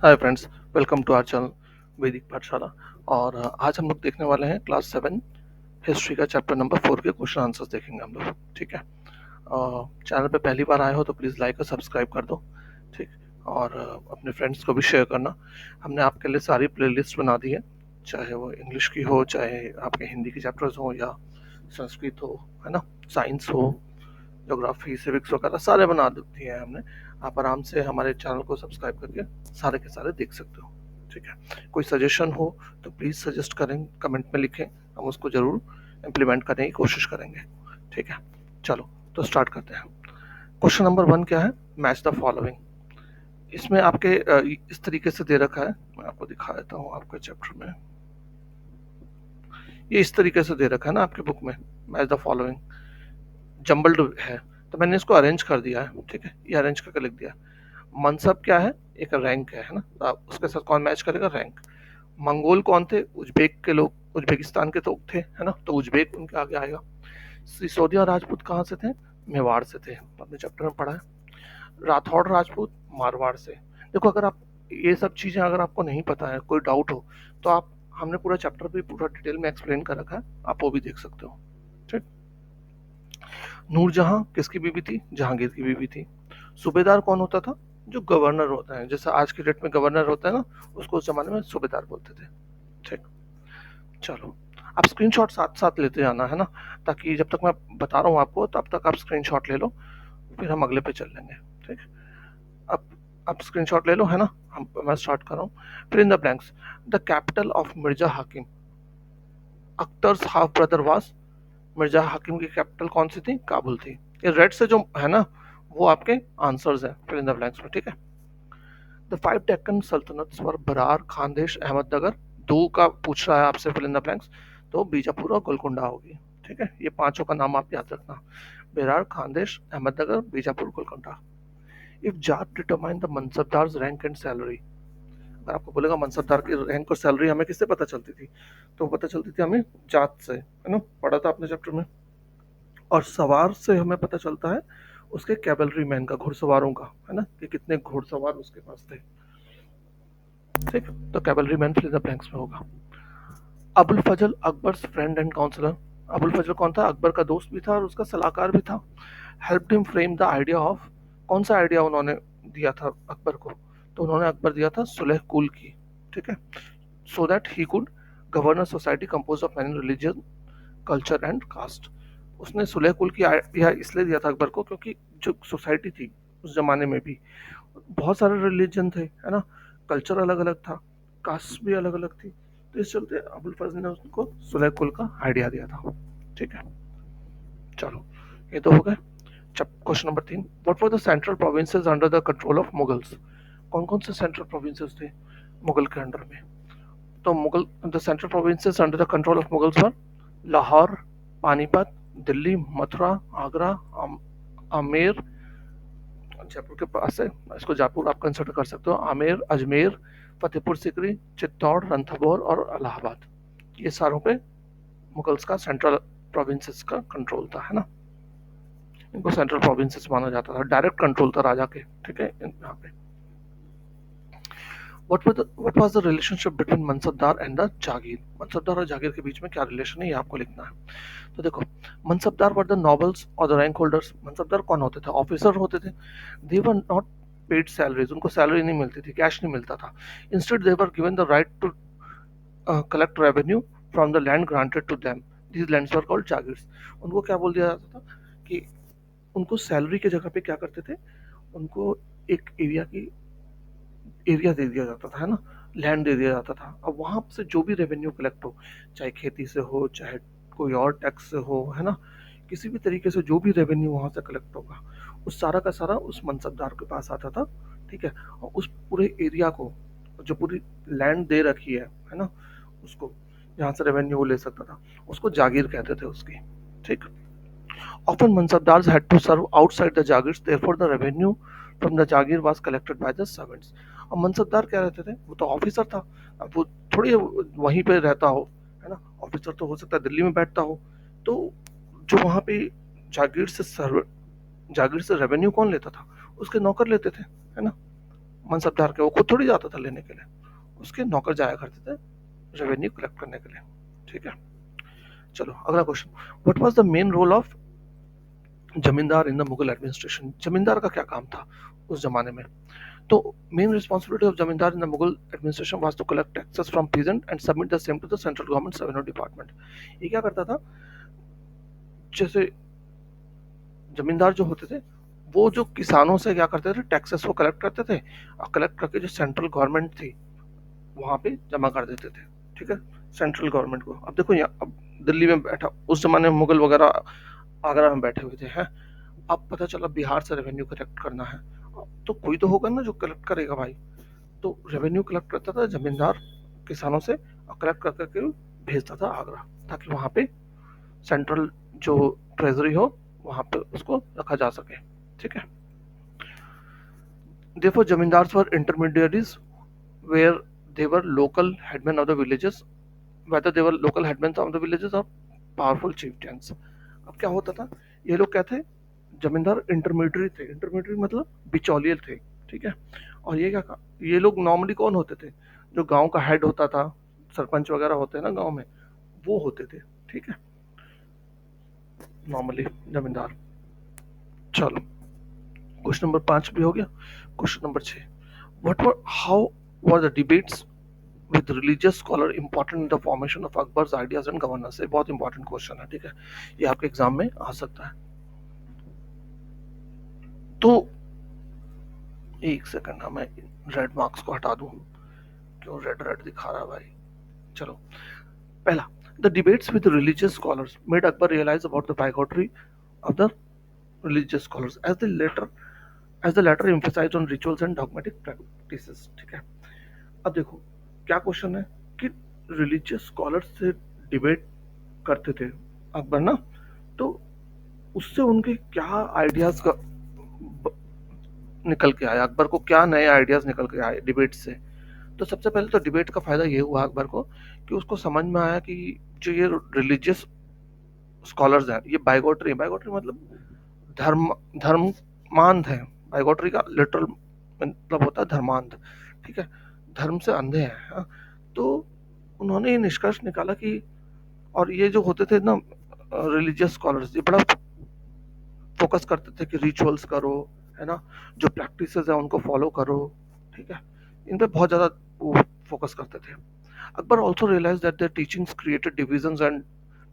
Hi friends, welcome to our channel Vaidik Pathshala. और आज हम लोग देखने वाले हैं क्लास 7 हिस्ट्री का चैप्टर नंबर 4 के क्वेश्चन आंसर्स देखेंगे हम लोग। ठीक है। चैनल पे पहली बार आए हो तो प्लीज़ लाइक और सब्सक्राइब कर दो। ठीक। और अपने फ्रेंड्स को भी शेयर करना। हमने आपके लिए सारी प्लेलिस्ट बना दी है, चाहे वो इंग्लिश की हो, चाहे आपके हिंदी के चैप्टर्स हो, या संस्कृत हो, है ना, साइंस हो, ज्योग्राफी, सिविक्स वगैरह सारे बना दिए हैं हमने। आप आराम से हमारे चैनल को सब्सक्राइब करके सारे के सारे देख सकते हो। ठीक है। कोई सजेशन हो तो प्लीज़ सजेस्ट करें, कमेंट में लिखें, हम उसको ज़रूर इम्प्लीमेंट करने की कोशिश करेंगे। ठीक है, चलो तो स्टार्ट करते हैं। क्वेश्चन नंबर 1 क्या है? Match the following. इसमें आपके इस तरीके से दे रखा है, मैं आपको दिखा देता हूँ आपके चैप्टर में। ये इस तरीके से दे रखा है ना आपके बुक में, मैच द फॉलोइंग जम्बल्ड है, तो मैंने इसको अरेंज कर दिया है। ठीक है, ये अरेंज करके लिख दिया। मनसब क्या है? एक रैंक है ना, तो उसके साथ कौन मैच करेगा? रैंक। मंगोल कौन थे? उज्बेक के लोग, उज्बेकिस्तान के तो थे, है ना, तो उज्बेक उनके आगे आएगा। सिसोदिया राजपूत कहाँ से थे? मेवाड़ से थे, अपने चैप्टर में पढ़ा है। राठौड़ राजपूत मारवाड़ से। देखो, अगर आप ये सब चीज़ें अगर आपको नहीं पता है, कोई डाउट हो, तो आप, हमने पूरा चैप्टर भी पूरा डिटेल में एक्सप्लेन कर रखा है, आप वो भी देख सकते हो। ठीक। नूरजहां किसकी बीवी थी? जहांगीर की बीवी थी। सूबेदार कौन होता था? जो गवर्नर होता है, जैसे आज के डेट में गवर्नर होता है ना, उसको उस जमाने में सूबेदार बोलते थे। ठीक। चलो, आप स्क्रीनशॉट साथ साथ लेते जाना, है ना, ताकि जब तक मैं बता रहा हूँ आपको तब तक आप स्क्रीनशॉट ले लो, फिर हम अगले पे चल लेंगे। ठीक। अब आप स्क्रीनशॉट ले लो, है ना। मैं स्टार्ट कर रहा हूँ। फिर इन the blanks. The capital of Mirza हाकिम, अख्तर्स हाफ ब्रदर वाज। मिर्जा हाकिम की कैपिटल कौन सी थी? काबुल थी। ये रेड से जो है ना, वो आपके आंसर्स हैं फिल इन द ब्लैंक्स में। ठीक है। द 5 डेक्कन सल्तनट्स वर बरार, खानदेश, अहमदनगर। दो का पूछ रहा है आपसे फिल इन द ब्लैंक्स, तो बीजापुर और गोलकुंडा होगी। ठीक है, ये पांचों का नाम आप याद रखना। Berar, Khandesh, Ahmadnagar, Bijapur, Golconda. If zat determine the mansabdars rank and salary. अगर आपको बोलेगा मनसबदार की रैंक और सैलरी हमें किससे पता चलती थी, तो पता चलती थी हमें जात से, है ना, पढ़ा था आपने चैप्टर में। और सवार से हमें पता चलता है उसके कैवलरी मैन का, घुड़सवारों का, है ना, कि कितने घुड़सवार उसके पास थे। ठीक। तो cavalry man fill in the blanks में होगा। Abul Fazl Akbar friend and counsellor. Abul Fazl कौन था? अकबर का दोस्त भी था और उसका सलाहकार भी था। Help him frame the idea of. कौन सा आइडिया उन्होंने दिया था अकबर को? तो उन्होंने अकबर दिया था सुलह कुल की। ठीक है, so that he could govern a society compose of many religion, culture and caste. उसने सुलह कुल की आइडिया इसलिए दिया था अकबर को, क्योंकि जो सोसाइटी थी उस जमाने में भी बहुत सारे रिलीजन थे, है ना, कल्चर अलग अलग था, कास्ट भी अलग अलग थी, तो इस चलते अबुल फजल ने उसको सुलह कुल का आइडिया दिया था। ठीक है। चलो, ये तो हो गए। Question number 3। What were the central provinces under the control of Mughals? कौन कौन से सेंट्रल प्रोविंसेस थे मुगल के अंडर में? तो Mughal, the central provinces under the control of Mughals were Lahore, Panipat, Delhi, Mathura, Agra, Amer, Jaipur के पास है, इसको जयपुर आप कंसिडर कर सकते हो, आमेर, अजमेर, फतेहपुर सिकरी, चित्तौड़, रणथंभौर और इलाहाबाद। ये सारों पे मुगल्स का सेंट्रल प्रोविंसेस का कंट्रोल था, है ना। इनको सेंट्रल प्रोविंसेस माना जाता था, डायरेक्ट कंट्रोल था राजा के। ठीक है, यहाँ पे what was the relationship between mansabdar and the jagir? Mansabdar और जागीर के बीच में क्या रिलेशन है, ये आपको लिखना है। तो देखो, मनसबदार वर द नॉबल्स और द रैंक होल्डर्स। मनसबदार कौन होते थे? ऑफिसर होते थे। They were not paid salaries, उनको सैलरी नहीं मिलती थी, कैश नहीं मिलता था। Instead they were given the right to collect revenue from the land granted to them. These lands were called jagirs. उनको क्या बोल दिया जाता था कि उनको सैलरी के जगह पे क्या करते थे, उनको एक एरिया दे दिया जाता था, है ना, लैंड दे दिया जाता था। अब वहां से जो भी रेवेन्यू कलेक्ट हो, चाहे खेती से हो, चाहे कोई और टैक्स से हो, है ना, किसी भी तरीके से जो भी रेवेन्यू वहां से कलेक्ट होगा, उस सारा का सारा उस मनसबदार के पास आता था। ठीक है, और उस पूरे एरिया को, जो पूरी लैंड दे रखी है ना, उसको, जहाँ से रेवेन्यू वो ले सकता था, उसको जागीर कहते थे उसकी। ठीक। Often mansabdars had to serve outside the jagirs, therefore the revenue from the jagir was collected by the servants. अब मनसबदार क्या रहते थे? वो तो ऑफिसर था। अब वो थोड़ी वहीं पे रहता हो, है ना, ऑफिसर तो हो सकता है दिल्ली में बैठता हो, तो जो वहाँ पे जागीर से सर्व जागीर से रेवेन्यू कौन लेता था? उसके नौकर लेते थे, है ना। मनसबदार के, वो खुद थोड़ी जाता था लेने के लिए, उसके नौकर जाया करते थे रेवेन्यू कलेक्ट करने के लिए। ठीक है, चलो अगला question, what was the main role of zamindar in the Mughal administration? जमींदार का क्या काम था उस जमाने में? तो main responsibility of zamindar in the Mughal administration was to collect taxes from peasant and submit the same to the central government revenue department. ये क्या करता था, जैसे जमींदार जो होते थे वो जो किसानों से क्या करते थे, टैक्सेस को कलेक्ट करते थे और कलेक्ट करके जो सेंट्रल गवर्नमेंट थी वहां पे जमा कर देते थे। ठीक है, सेंट्रल गवर्नमेंट को। अब देखो यहाँ, अब दिल्ली में बैठा, उस जमाने में मुगल वगैरह आगरा में बैठे हुए थे हैं, अब पता चला बिहार से रेवेन्यू कलेक्ट करना है, तो कोई तो होगा ना जो कलेक्ट करेगा भाई। तो रेवेन्यू कलेक्ट करता था जमींदार किसानों से और कलेक्ट कर करके भेजता था आगरा, ताकि वहां पे सेंट्रल जो ट्रेजरी हो वहां पे उसको रखा जा सके। ठीक है, therefore zamindars were intermediaries where they were local headmen of the villages, whether they were local headmen of the villages or powerful chieftains। अब क्या होता था, ये लोग क्या थे, जमींदार इंटरमीडिएट थे। इंटरमीडिएट मतलब बिचौलिए थे। ठीक है, और ये क्या, ये लोग नॉर्मली कौन होते थे, जो गांव का हेड होता था, सरपंच वगैरह होते हैं ना गांव में, वो होते थे। ठीक है, नॉर्मली जमींदार। चलो क्वेश्चन नंबर 5 भी हो गया। Question number 6, what were how were the debates with religious scholar important in the formation of Akbar's ideas and governance? ये बहुत इंपॉर्टेंट क्वेश्चन है। ठीक है, ये आपके एग्जाम में आ सकता है। तो एक सेकंड, मैं रेड मार्क्स को हटा दूं, क्यों रेड रेड दिखा रहा है भाई। चलो, पहला, the debates with religious scholars made Akbar realise about the bigotry of the religious scholars as the latter emphasized on rituals and dogmatic practices। ठीक है, अब देखो क्या क्वेश्चन है कि रिलीजियस स्कॉलर्स से डिबेट करते थे अकबर ना, तो उससे उनके क्या आइडियाज का निकल के आया, अकबर को क्या नए आइडियाज निकल के आए डिबेट से? तो सबसे पहले तो डिबेट का फायदा ये हुआ अकबर को कि उसको समझ में आया कि जो ये रिलीजियस स्कॉलर्स हैं ये बाइगोटरी, बाइगोटरी मतलब धर्म धर्मांध है। बाइगोटरी का लिटरल मतलब होता है धर्मांध। ठीक है, धर्म से अंधे हैं। हाँ? तो उन्होंने ये निष्कर्ष निकाला कि, और ये जो होते थे ना रिलीजियस स्कॉलर्स, ये बड़ा फोकस करते थे कि रिचुअल्स करो, है ना, जो प्रैक्टिसेस है उनको फॉलो करो। ठीक है, इन पे बहुत ज्यादा वो फोकस करते थे। Akbar also realise that their teachings created divisions and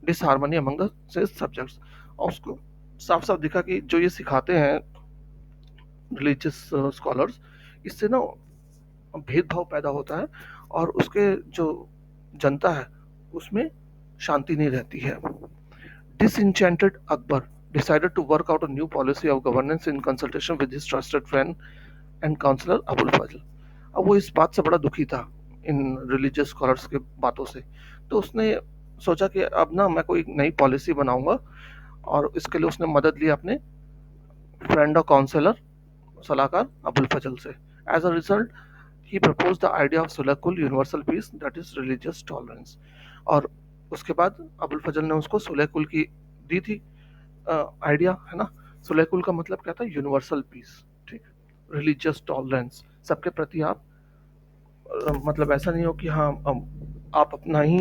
disharmony among the subjects. और उसको साफ साफ दिखा कि जो ये सिखाते हैं रिलीजियस स्कॉलर्स, इससे ना भेदभाव पैदा होता है और उसके जो जनता है उसमें शांति नहीं रहती है। डिसइंचेंटेड Akbar decided to work out a new policy of governance in consultation with his trusted friend and counselor Abul फजल। अब वो इस बात से बड़ा दुखी था इन रिलीजियस स्कॉलर्स के बातों से, तो उसने सोचा कि अब ना मैं कोई नई पॉलिसी बनाऊंगा, और इसके लिए उसने मदद ली अपने फ्रेंड और काउंसलर सलाहकार अबुल फजल से। As a result he propose the idea of sulh kul universal peace that is religious tolerance. और उसके बाद अबुल फजल ने उसको सुलह-कुल की दी थी आइडिया, है ना। सुलह-कुल का मतलब क्या था, यूनिवर्सल पीस। ठीक, रिलीजियस टॉलरेंस, सबके प्रति आप मतलब ऐसा नहीं हो कि हाँ आप अपना ही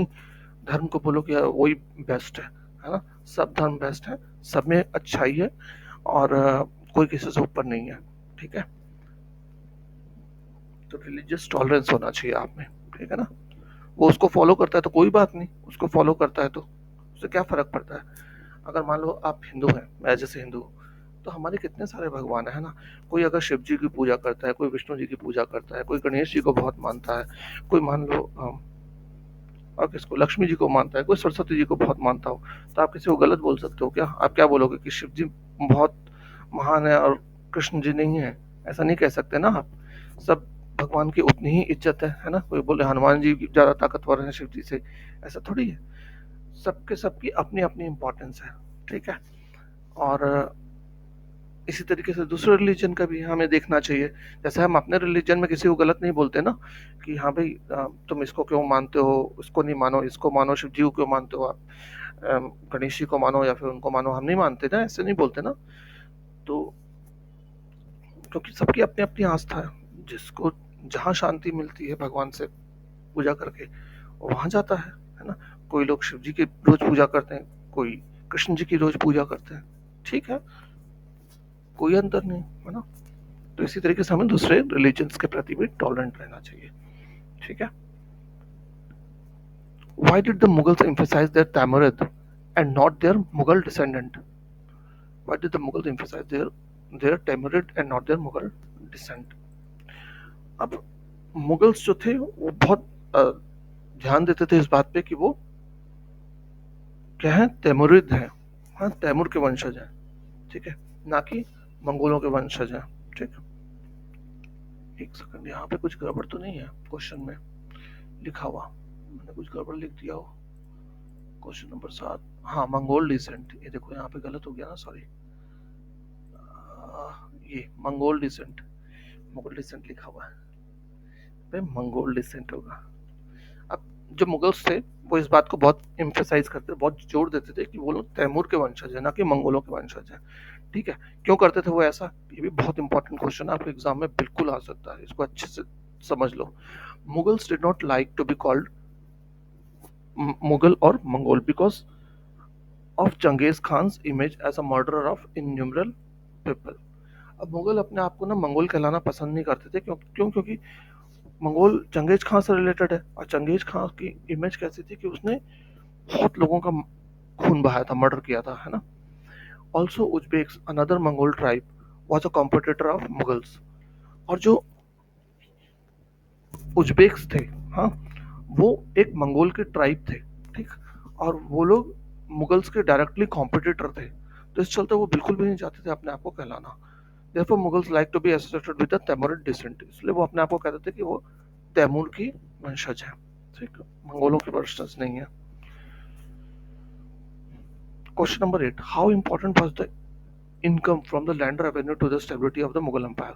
धर्म को बोलो कि वही बेस्ट है ना। सब धर्म बेस्ट है, सब में अच्छाई है और कोई किसी से ऊपर नहीं है। ठीक है, तो रिलीजियस टॉलरेंस होना चाहिए आप में। ठीक है ना, वो उसको फॉलो करता है तो कोई बात नहीं, उसको फॉलो करता है तो उससे क्या फर्क पड़ता है। अगर मान लो आप हिंदू हैं, मैं जैसे हिंदू हूँ, तो हमारे कितने सारे भगवान है ना। कोई अगर शिव जी की पूजा करता है, कोई विष्णु जी की पूजा करता है, कोई गणेश जी को बहुत मानता है, कोई मान लो और किसको, लक्ष्मी जी को मानता है, कोई सरस्वती जी को बहुत मानता हो, तो आप किसी को गलत बोल सकते हो क्या? आप क्या बोलोगे कि शिव जी बहुत महान है और कृष्ण जी नहीं है? ऐसा नहीं कह सकते ना आप। सब भगवान की उतनी ही इज्जत है ना। कोई बोले हनुमान जी ज्यादा ताकतवर है शिव जी से, ऐसा थोड़ी है। सबके सबकी अपनी अपनी इम्पोर्टेंस है। ठीक है, और इसी तरीके से दूसरे रिलीजन का भी हमें देखना चाहिए। जैसे हम अपने रिलीजन में किसी को गलत नहीं बोलते ना कि हाँ भाई तुम इसको क्यों मानते हो, इसको नहीं मानो, इसको मानो, शिव जी को क्यों मानते हो आप, गणेश जी को मानो या फिर उनको मानो, हम नहीं मानते ना, ऐसे नहीं बोलते ना। तो क्योंकि सबकी अपनी अपनी आस्था है, जिसको जहाँ शांति मिलती है भगवान से पूजा करके वो वहां जाता है ना। कोई लोग शिव जी की रोज पूजा करते हैं, कोई कृष्ण जी की रोज पूजा करते हैं, ठीक है, कोई अंतर नहीं है ना। तो इसी तरीके से हमें दूसरे रिलीजन्स के प्रति भी टॉलरेंट रहना चाहिए, ठीक है। Why did the Mughals emphasize their Tamarid and not their Mughal descendant? Why did the Mughals emphasize their Tamarid and not their Mughal descent? अब मुगल्स जो थे वो बहुत ध्यान देते थे इस बात पे कि वो क्या है, तैमुरिद हैं, हाँ तैमूर के वंशज हैं, ठीक है, ना कि मंगोलों के वंशज हैं, ठीक। एक सेकंड, यहाँ पे कुछ गड़बड़ तो नहीं है क्वेश्चन में लिखा हुआ, मैंने कुछ गड़बड़ लिख दिया हो। क्वेश्चन नंबर 7, हाँ मंगोल डिसेंट, ये देखो यहाँ पे गलत हो गया ना, सॉरी, ये मंगोल डिसेंट, मुगल डिसेंट लिखा हुआ है, पे मंगोल डिसेंट होगा। अब जो मुगल्स थे वो इस बात को बहुत एम्फेसाइज करते, बहुत जोर देते थे कि वो लोग तैमूर के वंशज है, ना कि मंगोलों के वंशज है, ठीक है। क्यों करते थे वो ऐसा, ये भी बहुत इंपॉर्टेंट क्वेश्चन है, आपके एग्जाम में बिल्कुल आ सकता है, इसको अच्छे से समझ लो। Mughals did not like to be called Mughal और Mongol because of Genghis Khan's image as a murderer of innumerable people। अब मुगल अपने आप को ना मंगोल कहलाना पसंद नहीं करते थे, क्यों, क्योंकि मंगोल चंगेज खान से रिलेटेड है, और चंगेज खान की इमेज कैसी थी कि उसने बहुत लोगों का खून बहाया था, मर्डर किया था, है ना। Also Uzbeks another Mongol tribe was a competitor of Mughals, और जो उज्बेक्स थे, हाँ, वो एक मंगोल के ट्राइब थे, ठीक, और वो लोग मुगल्स के डायरेक्टली कॉम्पिटिटर थे, तो इस चलते वो बिल्कुल भी नहीं चाहते थे अपने आप को कहलाना। Therefore, Mughals like to be associated with the Timurid descent, इसलिए वो अपने आप को कहते थे कि वो तैमूर की वंशज है, ठीक, मंगोलों के वंशज नहीं है। Question number 8, how important was the income from the land revenue to the stability of the Mughal empire.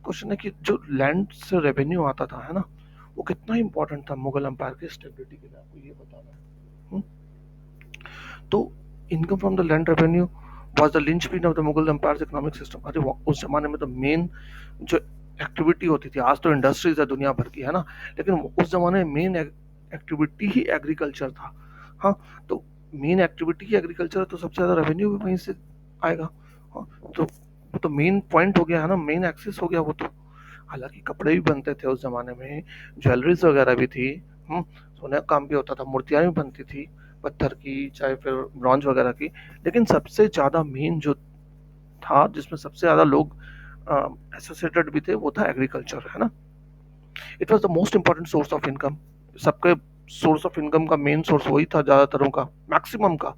Question है कि जो लैंड से रेवेन्यू आता था, है ना, वो कितना इंपॉर्टेंट था मुगल एम्पायर की स्टेबिलिटी के लिए, आपको ये बताना है। तो income from the land revenue was the linchpin of the Mughal empire economic system. अरे उस जमाने में तो मेन जो एक्टिविटी होती थी, आज तो इंडस्ट्रीज है दुनिया भर की, है ना, लेकिन उस जमाने में मेन एक्टिविटी ही एग्रीकल्चर था, हाँ। तो मेन एक्टिविटी ही एग्रीकल्चर है, तो सबसे ज्यादा रेवेन्यू भी वहीं से आएगा, हाँ। तो मेन पॉइंट हो गया है ना, मेन एक्सिस हो गया वो तो। हालांकि कपड़े भी बनते थे उस जमाने में, ज्वेलरीज वगैरह भी थी, सोने का काम भी होता था, मूर्तियां भी बनती थी पत्थर की, चाहे फिर ब्रॉन्ज वगैरह की, लेकिन सबसे ज्यादा मेन जो था, जिसमें सबसे ज्यादा लोग एसोसिएटेड भी थे, वो था एग्रीकल्चर, है ना। It was the most important source of income, सबके सोर्स ऑफ इनकम का मेन सोर्स वही था, ज्यादातरों का, मैक्सिमम का।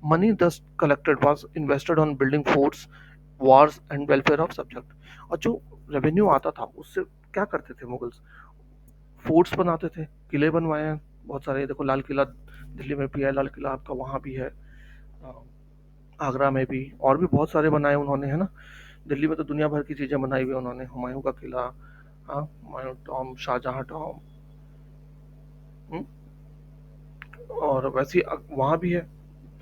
मनी दस collected was invested on building forts, Wars and welfare of subject. और जो रेवेन्यू आता था उससे क्या करते थे मुगल्स, फोर्ट्स बनाते थे, किले बनवाए हैं बहुत सारे, देखो लाल किला दिल्ली में भी है, लाल किला आपका वहाँ भी है, आगरा में भी, और भी बहुत सारे बनाए उन्होंने, है ना। दिल्ली में तो दुनिया भर की चीजें बनाई हुई उन्होंने, हुमायूं का किला, हाँ, हुमायूं टॉम, शाहजहां टॉम, और वैसे वहाँ भी है,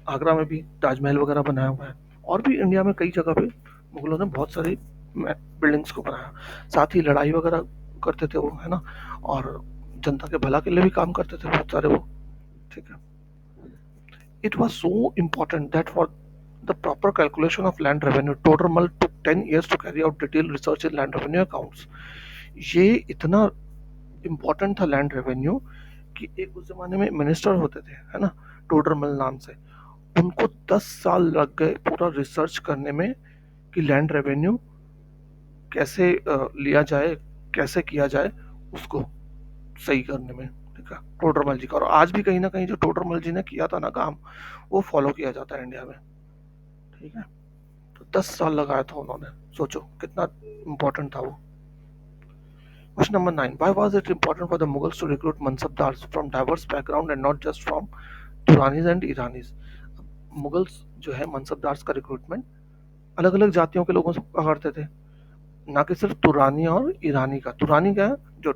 आगरा में भी ताजमहल वगैरह बनाया हुआ है, और भी इंडिया में कई जगह पे मुगलों ने बहुत सारी बिल्डिंग्स को बनाया, साथ ही लड़ाई वगैरह करते थे वो, है ना, और जनता के भला के लिए भी काम करते थे बहुत सारे वो, ठीक है। It was so important that for the proper calculation of land revenue, Todormal took 10 years to carry out detailed research in land revenue accounts। ये इतना इम्पोर्टेंट था लैंड रेवेन्यू कि एक उस जमाने में मिनिस्टर होते थे, है ना, टोडरमल नाम से, उनको 10 साल लग गए पूरा रिसर्च करने में कि लैंड रेवेन्यू कैसे लिया जाए, कैसे किया जाए उसको सही करने में, ठीक है, टोडरमल जी का। और आज भी कहीं ना कहीं जो टोडरमल जी ने किया था ना काम, वो फॉलो किया जाता है इंडिया में, ठीक है। तो 10 साल लगाया था उन्होंने, सोचो कितना इंपॉर्टेंट था वो। Question number 9, why was it important for the Mughals to recruit mansabdars from diverse background and not just from Turanis and Iranis. Mughals जो है मनसबदार्स का रिक्रूटमेंट अलग अलग जातियों के लोगों से करते थे, ना कि सिर्फ तुरानी और ईरानी का। तुरानी क्या है, जो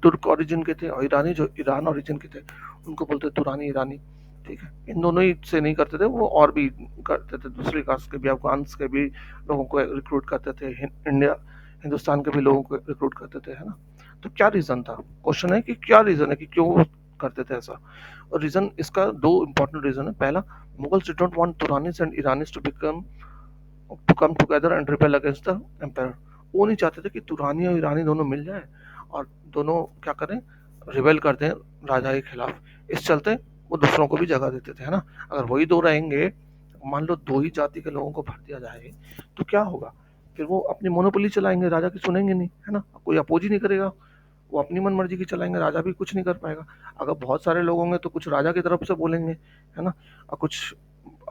तुर्क ओरिजिन के थे, और ईरानी जो ईरान ओरिजिन के थे, उनको बोलते तुरानी ईरानी, ठीक है। इन दोनों ही से नहीं करते थे वो, और भी करते थे, दूसरी कास्ट के भी, अफगान के भी लोगों को रिक्रूट करते थे, इंडिया हिंदुस्तान के भी लोगों को रिक्रूट करते थे, है ना? तो क्या रीज़न था? क्वेश्चन है कि क्या रीज़न है कि क्यों वो करते थे ऐसा? और रीज़न इसका 2 इम्पोर्टेंट रीज़न है। पहला, Mughals did not want Turanis and Iranis to come together and rebel against the empire. वो नहीं चाहते थे कि तुरानी और ईरानी दोनों मिल जाएँ और दोनों क्या करें, रिबेल कर दें राजा के खिलाफ। इस चलते वो दूसरों को भी जगह देते थे, है ना? अगर वही 2 रहेंगे, मान लो 2 ही जाति के लोगों को भर दिया जाए, तो क्या होगा? फिर वो अपनी मोनोपोली चलाएँगे, राजा की सुनेंगे नहीं, है ना? कोई अपोज़ ही नहीं करेगा। वो अपनी मनमर्जी की चलाएँगे, राजा भी कुछ नहीं कर पाएगा। अगर बहुत सारे लोग होंगे तो कुछ राजा की तरफ से बोलेंगे, है ना? और कुछ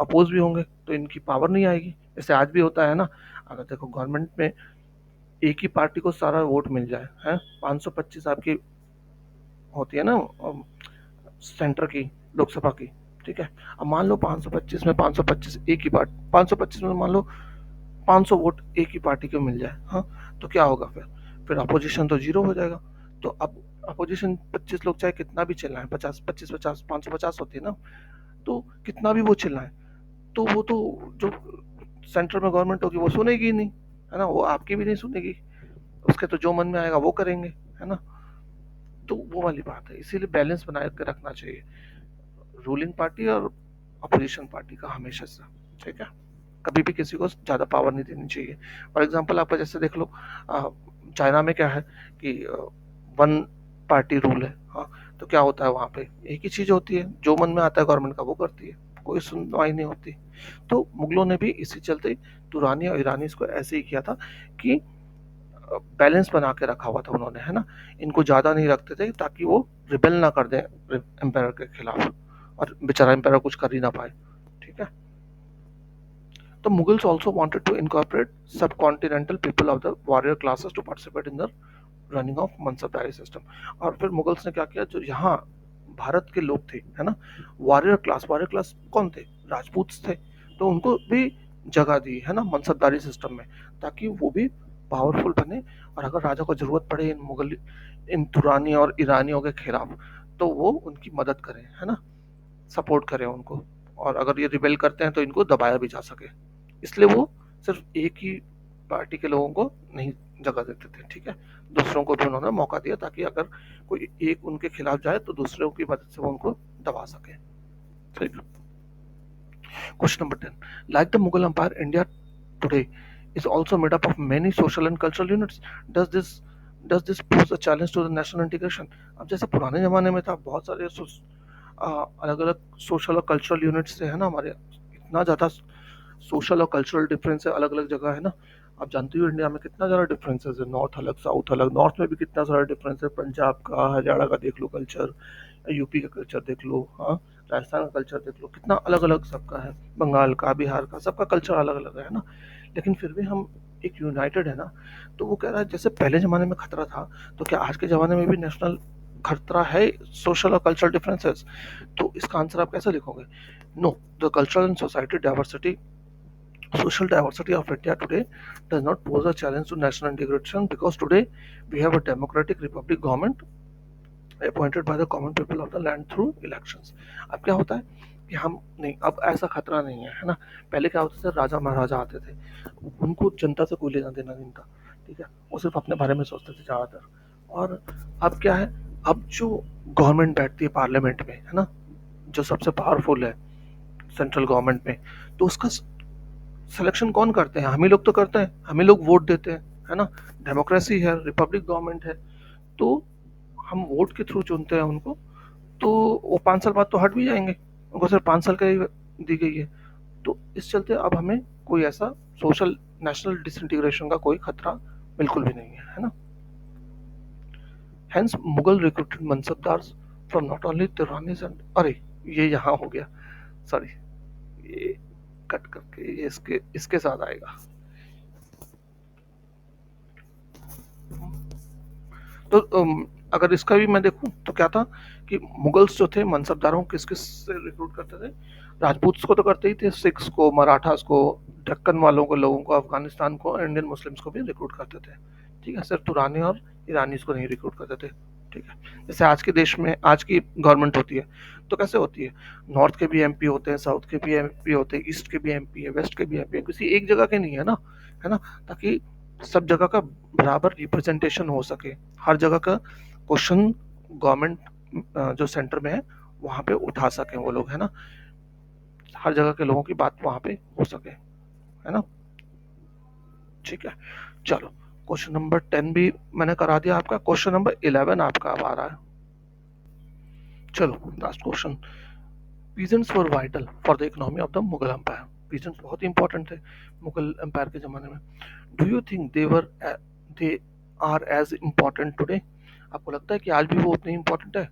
अपोज़ भी होंगे, तो इनकी पावर नहीं आएगी। जैसे आज भी होता है ना, अगर देखो गवर्नमेंट में एक ही पार्टी को सारा वोट मिल जाए, हैं? 525 आपकी होती है ना सेंटर की, लोकसभा की, ठीक है? अब मान लो 525 में 525 एक ही पार्टी, 525 में मान लो 500 वोट एक ही पार्टी को मिल जाए, हाँ? तो क्या होगा फिर? फिर अपोजिशन तो 0 हो जाएगा। तो अब अपोजिशन 25 लोग चाहे कितना भी चिल्लाएँ, 50 25-50 550 होती है ना, तो कितना भी वो चिल्लाएँ, तो वो तो जो सेंटर में गवर्नमेंट होगी वो सुनेगी ही नहीं, है ना? वो आपकी भी नहीं सुनेगी, उसके तो जो मन में आएगा वो करेंगे, है ना? तो वो वाली बात है, इसीलिए बैलेंस बनाए के रखना चाहिए रूलिंग पार्टी और अपोजिशन पार्टी का हमेशा से, ठीक है? कभी भी किसी को ज़्यादा पावर नहीं देनी चाहिए। फॉर एग्जांपल आपका जैसे देख लो, चाइना में क्या है कि वन पार्टी रूल है, हाँ? तो क्या होता है वहाँ पे, एक ही चीज़ होती है, जो मन में आता है गवर्नमेंट का वो करती है, कोई सुनवाई नहीं होती। तो मुगलों ने भी इसी चलते दुरानी और ईरानी को ऐसे ही किया था कि बैलेंस बना के रखा हुआ था उन्होंने, है ना? इनको ज़्यादा नहीं रखते थे ताकि वो रिबेल ना कर दें एम्पायर के खिलाफ और बेचारा एम्पायर कुछ कर ही ना पाए, ठीक है? The Mughals also wanted to incorporate subcontinental people of the warrior classes to participate in the running of मनसबदारी system. और फिर मुगल्स ने क्या किया, जो यहाँ भारत के लोग थे, है ना, वॉरियर क्लास कौन थे? राजपूत थे। तो उनको भी जगह दी, है ना, मनसबदारी सिस्टम में, ताकि वो भी पावरफुल बने और अगर राजा को जरूरत पड़े इन तुरानी और ईरानियों के खिलाफ, तो वो उनकी मदद करें, है ना, सपोर्ट करें उनको, और अगर ये रिबेल करते हैं तो इनको दबाया भी जा सके। इसलिए वो सिर्फ एक ही पार्टी के लोगों को नहीं जगह देते थे, ठीक है? दूसरों को भी उन्होंने मौका दिया ताकि अगर कोई एक उनके खिलाफ जाए तो दूसरों की मदद से वो उनको दबा सके, ठीक? Question number 10, like the Mughal empire, India today is also made up of many social and cultural units. Does this does this pose a challenge to the national integration? अब जैसे पुराने जमाने में था, बहुत सारे अलग अलग सोशल और कल्चरल यूनिट्स थे, है ना, हमारे इतना ज़्यादा सोशल और कल्चरल डिफरेंस है अलग अलग जगह, है ना? आप जानते हो इंडिया में कितना ज़्यादा डिफरेंसेस है, नॉर्थ अलग साउथ अलग, नॉर्थ में भी कितना सारा डिफरेंस है, पंजाब का हरियाणा का देख लो कल्चर, यूपी का कल्चर देख लो, हाँ, राजस्थान का कल्चर देख लो, कितना अलग अलग सबका है, बंगाल का, बिहार का, सबका कल्चर अलग अलग है ना? लेकिन फिर भी हम एक यूनाइटेड है ना। तो वो कह रहा है जैसे पहले ज़माने में खतरा था, तो क्या आज के ज़माने में भी नेशनल खतरा है, सोशल और कल्चरल डिफरेंसेस? तो इसका आंसर आप कैसे लिखोगे? No, the cultural and society diversity social diversity of India today does not pose a challenge to national integration because today we have a democratic republic government appointed by the common people of the land through elections। अब क्या होता है कि हम नहीं, अब ऐसा खतरा नहीं है, है ना? पहले क्या होता था, राजा महाराजा आते थे, उनको जनता से कोई लेना देना नहीं था, ठीक है? वो सिर्फ अपने बारे में सोचते थे ज़्यादातर। और अब क्या है, अब जो गवर्नमेंट बैठती है पार्लियामेंट में, है ना, जो सबसे पावरफुल है सेंट्रल गवर्नमेंट में, तो उसका सिलेक्शन कौन करते हैं? हम ही लोग तो करते हैं, हम ही लोग वोट देते हैं, है ना? डेमोक्रेसी है, रिपब्लिक गवर्नमेंट है, तो हम वोट के थ्रू चुनते हैं उनको। तो वो 5 साल बाद तो हट भी जाएंगे, उनको सिर्फ 5 साल का ही दी गई है। तो इस चलते अब हमें कोई ऐसा सोशल नेशनल डिसइंटीग्रेशन का कोई खतरा बिल्कुल भी नहीं है ना? Hence Mughal recruited mansabdars from not only Durranis and अरे ये यहाँ हो गया, सॉरी, ये कट करके ये इसके साथ आएगा। तो अगर इसका भी मैं देखूं तो क्या था कि मुगल्स जो थे मनसबदारों किस किस से रिक्रूट करते थे? राजपूत्स को तो करते ही थे, सिख्स को, मराठास को, दक्कन वालों को, लोगों को, अफगानिस्तान को, इंडियन मुस्लिम्स को भी रिक्रूट करते थे, ठीक है? सिर्फ तुरानी और ईरानीज को नहीं रिक्रूट करते थे, ठीक है? जैसे आज के देश में आज की गवर्नमेंट होती है तो कैसे होती है, नॉर्थ के भी एमपी होते हैं, साउथ के भी एमपी होते हैं, ईस्ट के भी एमपी है, वेस्ट के भी एमपी है, किसी एक जगह के नहीं है ना, है ना? ताकि सब जगह का बराबर रिप्रेजेंटेशन हो सके, हर जगह का क्वेश्चन गवर्नमेंट जो सेंटर में है वहाँ पे उठा सके वो लोग, है ना, हर जगह के लोगों की बात वहाँ पे हो सके, है ना। ठीक है, चलो क्वेश्चन नंबर 10 भी मैंने करा दिया आपका, क्वेश्चन नंबर 11 आपका अब आ रहा है। चलो last question, peasants were vital for the economy of the Mughal empire, peasants बहुत इंपॉर्टेंट थे मुगल एम्पायर के जमाने में। Do you think they are as important today, आपको लगता है कि आज भी वो उतने इंपॉर्टेंट है?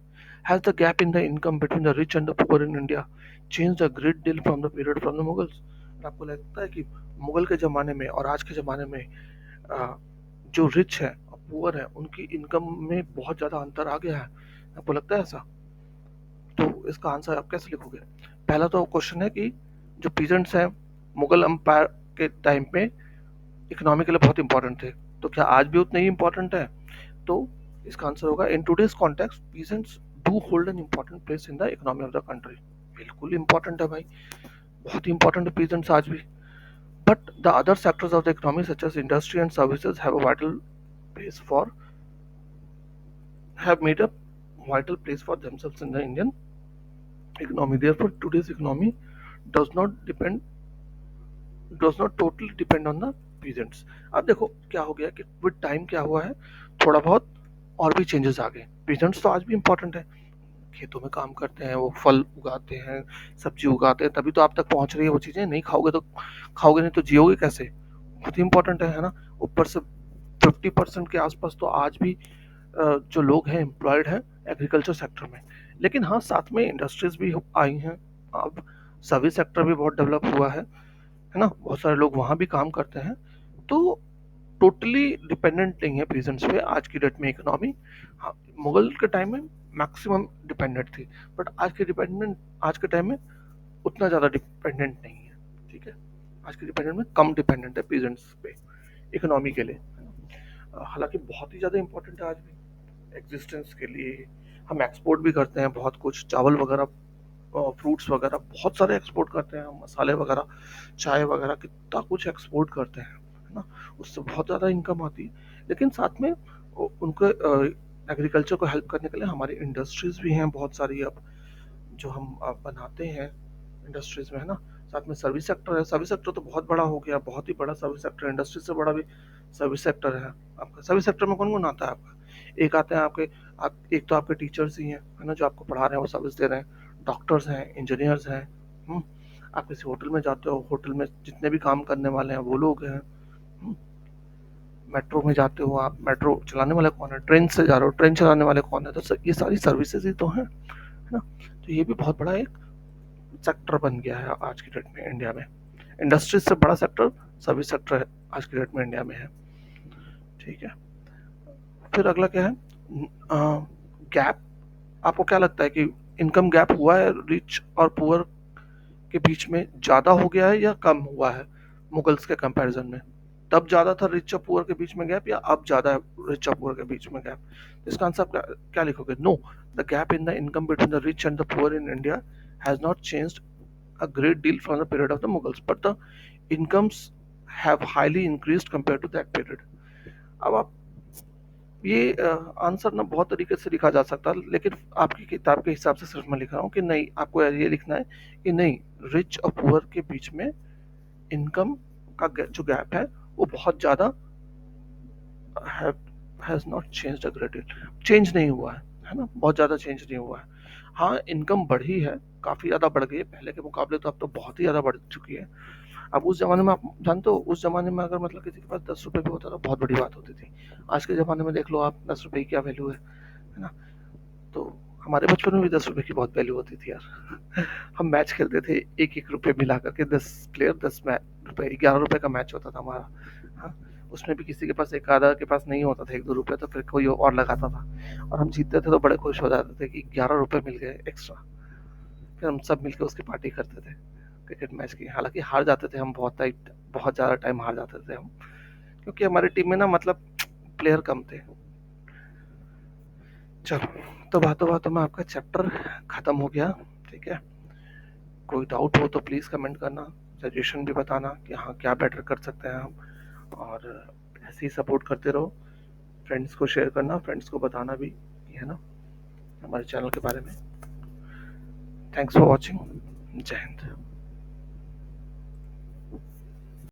Has the gap in the income between the rich and the poor in India change the great deal from the period from the Mughals, आपको लगता है कि मुगल के ज़माने में और आज के ज़माने में जो रिच है और पुअर है उनकी इनकम में बहुत ज़्यादा अंतर आ गया है, आपको लगता है ऐसा? तो इसका आंसर आप कैसे लिखोगे? पहला तो क्वेश्चन है कि जो पीजेंट्स हैं मुगल एम्पायर के टाइम पे इकोनॉमी के लिए बहुत इंपॉर्टेंट थे, तो क्या आज भी उतने ही इंपॉर्टेंट है? तो इसका आंसर होगा in today's context peasants do hold an important place in the economy of the country, बिल्कुल इंपॉर्टेंट है भाई, बहुत इंपॉर्टेंट है पीजेंट्स आज भी। But the other sectors of the economy such as industry and services have a vital place for have made a vital place for themselves in the Indian economy. Therefore, today's economy does not depend does not totally depend on the peasants. अब देखो क्या हो गया कि with time क्या हुआ है, थोड़ा बहुत और भी चेंजेस आ गए। पीजेंट्स तो आज भी इंपॉर्टेंट है, खेतों में काम करते हैं, वो फल उगाते हैं, सब्जी उगाते हैं, तभी तो आप तक पहुंच रही है वो चीज़ें, नहीं खाओगे तो खाओगे नहीं तो जियोगे कैसे, बहुत ही इंपॉर्टेंट है ना। ऊपर से 50% के आसपास तो आज भी जो लोग हैं एम्प्लॉयड हैं एग्रीकल्चर सेक्टर में। लेकिन हाँ साथ में इंडस्ट्रीज भी आई हैं, अब सर्विस सेक्टर भी बहुत डेवलप हुआ है ना, बहुत सारे लोग वहाँ भी काम करते हैं। तो टोटली डिपेंडेंट नहीं है पीजेंट्स पे आज की डेट में इकोनॉमी। हाँ मुगल के टाइम में मैक्सिमम डिपेंडेंट थी, बट आज के टाइम में उतना ज़्यादा डिपेंडेंट नहीं है। ठीक है, आज के डिपेंडेंट में कम डिपेंडेंट है पीजेंट्स पे इकोनॉमी के लिए, हालांकि बहुत ही ज़्यादा इंपॉर्टेंट है आज भी एग्जिस्टेंस के लिए। हम एक्सपोर्ट भी करते हैं बहुत कुछ, चावल वगैरह, फ्रूट्स वगैरह बहुत सारे एक्सपोर्ट करते हैं, मसाले वगैरह, चाय वगैरह, कितना कुछ एक्सपोर्ट करते हैं, है ना, उससे बहुत ज़्यादा इनकम आती है। लेकिन साथ में उनको एग्रीकल्चर को हेल्प करने के लिए हमारी इंडस्ट्रीज भी हैं बहुत सारी अब, जो हम बनाते हैं इंडस्ट्रीज में, है ना। साथ में सर्विस सेक्टर है, सर्विस सेक्टर तो बहुत बड़ा हो गया, बहुत ही बड़ा सर्विस सेक्टर, इंडस्ट्री से बड़ा भी सर्विस सेक्टर है आपका। सर्विस सेक्टर में कौन कौन आता है आपका? एक आते हैं आपके, एक तो आपके टीचर्स ही हैं, है ना, जो आपको पढ़ा रहे हैं वो सर्विस दे रहे हैं, डॉक्टर्स हैं, इंजीनियर्स हैं, हम्म, आप किसी होटल में जाते हो, होटल में जितने भी काम करने वाले हैं वो लोग हैं, मेट्रो में जाते हो आप, मेट्रो चलाने वाले कौन है, ट्रेन से जा रहे हो, ट्रेन चलाने वाले कौन है, तो ये सारी सर्विसेज ही तो हैं, है ना। तो ये भी बहुत बड़ा एक सेक्टर बन गया है आज की डेट में इंडिया में, इंडस्ट्रीज से बड़ा सेक्टर सर्विस सेक्टर है आज की डेट में इंडिया में है। ठीक है, फिर अगला क्या है, गैप। आपको क्या लगता है कि इनकम गैप हुआ है रिच और पुअर के बीच में, ज़्यादा हो गया है या कम हुआ है मुगल्स के कंपैरिजन में? तब ज़्यादा था रिच और पुअर के बीच में गैप, या अब ज़्यादा है रिच और पुअर के बीच में गैप? इसका आंसर आप क्या लिखोगे? No, the gap in the income between the rich and the poor in India has not changed a great deal from the period of the Mughals, but the incomes have highly increased compared to that period. अब आप ये answer ना बहुत तरीके से लिखा जा सकता है, लेकिन आपकी किताब के हिसाब से सिर्फ मैं लिख रहा हूँ कि नहीं, आपको ये लिखना है कि नहीं, रिच और पुअर के बीच में इनकम का जो गैप है वो बहुत ज़्यादा has not changed a great deal, change नहीं हुआ है ना, बहुत ज़्यादा चेंज नहीं हुआ है। हाँ इनकम बढ़ी है, काफ़ी ज़्यादा बढ़ गई है पहले के मुकाबले, तो अब तो बहुत ही ज़्यादा बढ़ चुकी है। अब उस ज़माने में आप जानते हो, उस ज़माने में अगर मतलब किसी के पास 10 रुपये भी होता तो बहुत बड़ी बात होती थी। आज के ज़माने में देख लो आप, 10 रुपये की क्या वैल्यू है ना। तो हमारे बचपन में भी 10 रुपये की बहुत वैल्यू होती थी यार। हम मैच खेलते थे, एक एक रुपये मिला करके, 10 प्लेयर 10 रुपये, 11 रुपये का मैच होता था हमारा। हाँ, उसमें भी किसी के पास एक आधा के पास नहीं होता था, 1-2 रुपये, तो फिर कोई और लगाता था, और हम जीतते थे तो बड़े खुश हो जाते थे कि 11 रुपये मिल गए एक्स्ट्रा। फिर हम सब मिलकर उसकी पार्टी करते थे क्रिकेट मैच की। हालांकि हार जाते थे हम, बहुत ज़्यादा टाइम हार जाते थे हम, क्योंकि हमारी टीम में ना मतलब प्लेयर कम थे। चलो, तो बातों बातों में आपका चैप्टर ख़त्म हो गया। ठीक है, कोई डाउट हो तो प्लीज़ कमेंट करना, सजेशन भी बताना कि हाँ क्या बेटर कर सकते हैं हम, और ऐसे ही सपोर्ट करते रहो, फ्रेंड्स को शेयर करना, फ्रेंड्स को बताना भी, है ना, हमारे चैनल के बारे में। Thanks for watching. जय हिंद।